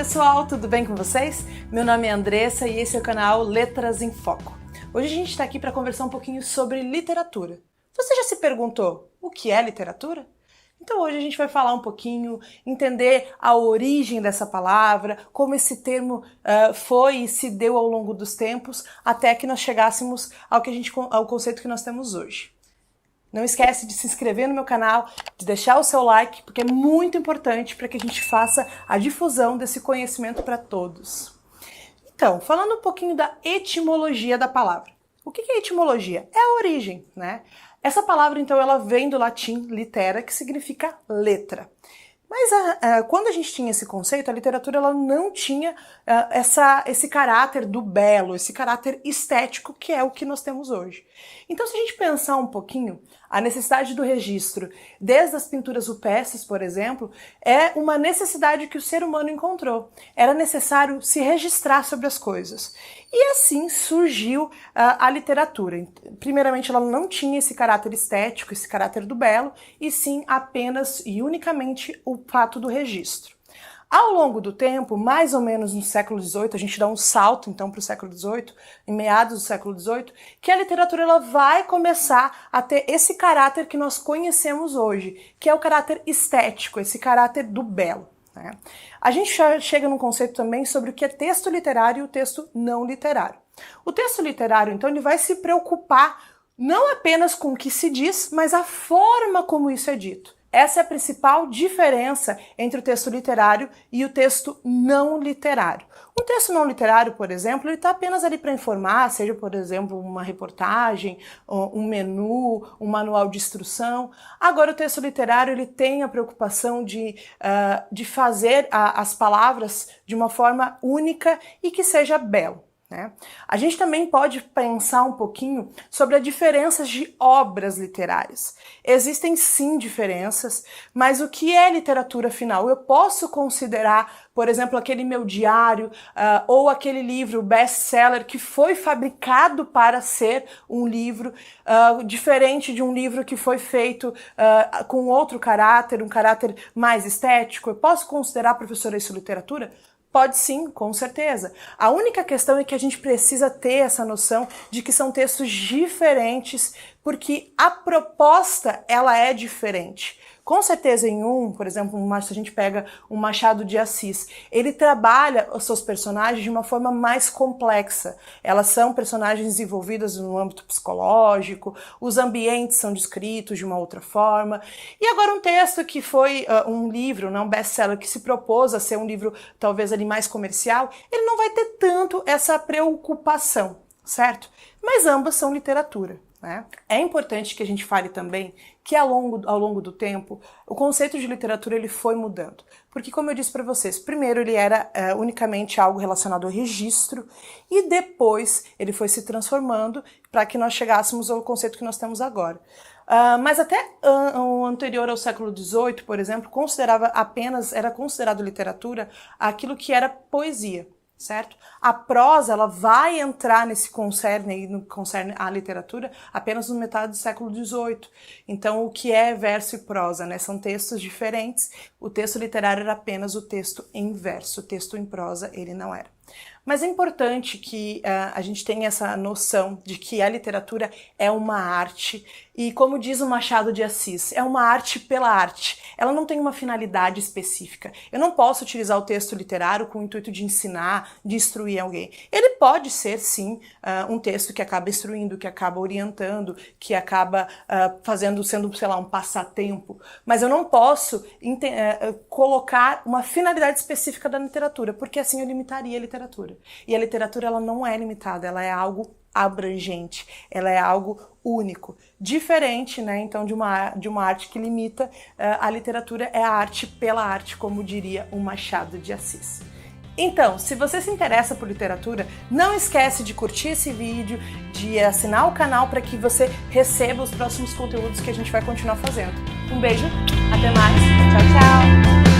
pessoal, tudo bem com vocês? Meu nome é Andressa e esse é o canal Letras em Foco. Hoje a gente está aqui para conversar um pouquinho sobre literatura. Você já se perguntou o que é literatura? Então hoje a gente vai falar um pouquinho, entender a origem dessa palavra, como esse termo foi e se deu ao longo dos tempos, até que nós chegássemos ao conceito que nós temos hoje. Não esquece de se inscrever no meu canal, de deixar o seu like, porque é muito importante para que a gente faça a difusão desse conhecimento para todos. Então, falando um pouquinho da etimologia da palavra. O que é etimologia? É a origem, né? Essa palavra, então, ela vem do latim litera, que significa letra. Mas quando a gente tinha esse conceito, a literatura ela não tinha esse caráter do belo, esse caráter estético que é o que nós temos hoje. Então, se a gente pensar um pouquinho, a necessidade do registro, desde as pinturas rupestres, por exemplo, é uma necessidade que o ser humano encontrou. Era necessário se registrar sobre as coisas. E assim surgiu a literatura. Primeiramente, ela não tinha esse caráter estético, esse caráter do belo, e sim apenas e unicamente o fato do registro. Ao longo do tempo, mais ou menos no século XVIII, a gente dá um salto então para o século XVIII, em meados do século XVIII, que a literatura ela vai começar a ter esse caráter que nós conhecemos hoje, que é o caráter estético, esse caráter do belo. Né? A gente já chega num conceito também sobre o que é texto literário e o texto não literário. O texto literário, então, ele vai se preocupar não apenas com o que se diz, mas a forma como isso é dito. Essa é a principal diferença entre o texto literário e o texto não literário. Um texto não literário, por exemplo, ele está apenas ali para informar, seja, por exemplo, uma reportagem, um menu, um manual de instrução. Agora, o texto literário ele tem a preocupação de fazer as palavras de uma forma única e que seja belo. Né? A gente também pode pensar um pouquinho sobre as diferenças de obras literárias. Existem sim diferenças, mas o que é literatura afinal? Eu posso considerar, por exemplo, aquele meu diário ou aquele livro best-seller que foi fabricado para ser um livro diferente de um livro que foi feito com outro caráter, um caráter mais estético. Eu posso considerar, professora, isso literatura? Pode sim, com certeza. A única questão é que a gente precisa ter essa noção de que são textos diferentes, porque a proposta ela é diferente. Com certeza por exemplo, se a gente pega um Machado de Assis, ele trabalha os seus personagens de uma forma mais complexa. Elas são personagens desenvolvidas no âmbito psicológico, os ambientes são descritos de uma outra forma. E agora um texto que foi um livro, um best-seller, que se propôs a ser um livro talvez ali mais comercial, ele não vai ter tanto essa preocupação, certo? Mas ambas são literatura. Né? É importante que a gente fale também que ao longo do tempo o conceito de literatura ele foi mudando. Porque, como eu disse para vocês, primeiro ele era unicamente algo relacionado ao registro e depois ele foi se transformando para que nós chegássemos ao conceito que nós temos agora. Mas até o anterior ao século XVIII, por exemplo, era considerado literatura aquilo que era poesia. Certo? A prosa ela vai entrar no concerne à literatura apenas no metade do século XVIII. Então, o que é verso e prosa? Né? São textos diferentes. O texto literário era apenas o texto em verso, o texto em prosa ele não era. Mas é importante que a gente tenha essa noção de que a literatura é uma arte e, como diz o Machado de Assis, é uma arte pela arte. Ela não tem uma finalidade específica. Eu não posso utilizar o texto literário com o intuito de ensinar, de instruir alguém. Ele pode ser, sim, um texto que acaba instruindo, que acaba orientando, que acaba sendo, sei lá, um passatempo. Mas eu não posso colocar uma finalidade específica da literatura, porque assim eu limitaria a literatura. E a literatura ela não é limitada, ela é algo abrangente, ela é algo único. Diferente, né, então, de uma arte que limita, a literatura é a arte pela arte, como diria o Machado de Assis. Então, se você se interessa por literatura, não esquece de curtir esse vídeo, de assinar o canal para que você receba os próximos conteúdos que a gente vai continuar fazendo. Um beijo, até mais, tchau, tchau!